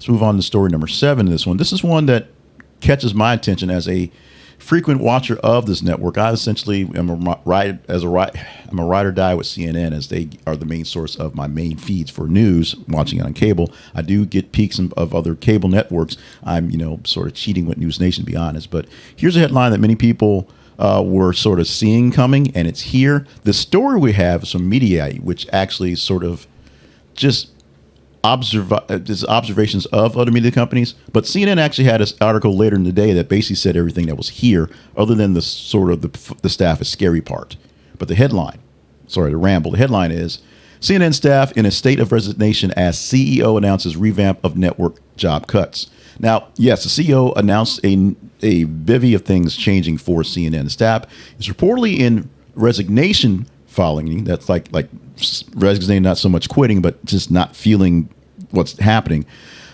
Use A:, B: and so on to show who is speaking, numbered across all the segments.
A: Let's move on to story number 7 in this one. This is one that catches my attention as a frequent watcher of this network. I essentially am a ride or die with CNN, as they are the main source of my main feeds for news, watching it on cable. I do get peaks of other cable networks. I'm, sort of cheating with News Nation, to be honest. But here's a headline that many people were sort of seeing coming, and it's here. The story we have is from Mediaite, which actually sort of just observations of other media companies, but CNN actually had an article later in the day that basically said everything that was here, other than the sort of the staff is scary part. But the headline, sorry to ramble, the headline is CNN staff in a state of resignation as CEO announces revamp of network job cuts. Now, yes, the CEO announced a bevy of things changing for CNN. The staff is reportedly in resignation following. That's like resignating, not so much quitting, but just not feeling what's happening.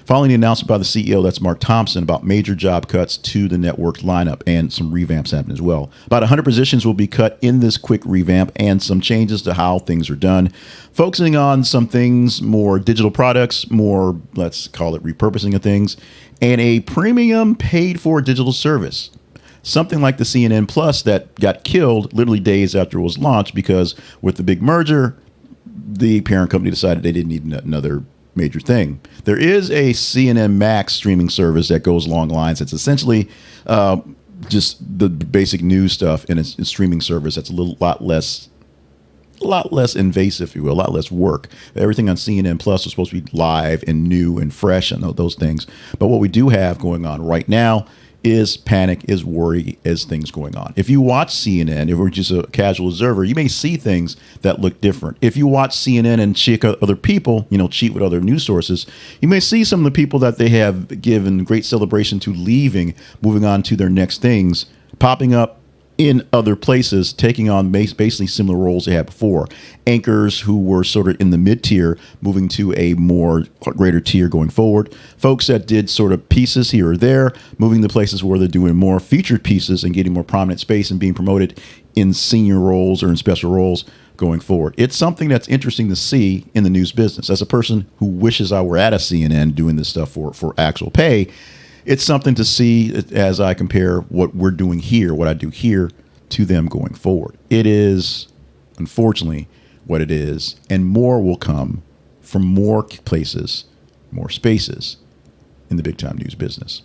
A: Following the announcement by the CEO, that's Mark Thompson, about major job cuts to the network lineup, and some revamps happen as well. About 100 positions will be cut in this quick revamp, and some changes to how things are done, focusing on some things, more digital products, more, let's call it repurposing of things, and a premium paid for digital service. Something like the CNN Plus that got killed literally days after it was launched, because with the big merger, the parent company decided they didn't need another major thing. There is a CNN Max streaming service that goes along lines. It's essentially just the basic news stuff in a streaming service that's a lot less invasive, if you will, a lot less work. Everything on CNN Plus is supposed to be live and new and fresh and those things. But what we do have going on right now is panic, is worry, is things going on. If you watch CNN, if you're just a casual observer, you may see things that look different. If you watch CNN and check other people, cheat with other news sources, you may see some of the people that they have given great celebration to leaving, moving on to their next things, popping up in other places, taking on basically similar roles they had before. Anchors who were sort of in the mid-tier, moving to a more greater tier going forward. Folks that did sort of pieces here or there, moving to places where they're doing more featured pieces and getting more prominent space and being promoted in senior roles or in special roles going forward. It's something that's interesting to see in the news business. As a person who wishes I were at a CNN doing this stuff for actual pay, it's something to see as I compare what we're doing here, what I do here, to them going forward. It is, unfortunately, what it is, and more will come from more places, more spaces in the big time news business.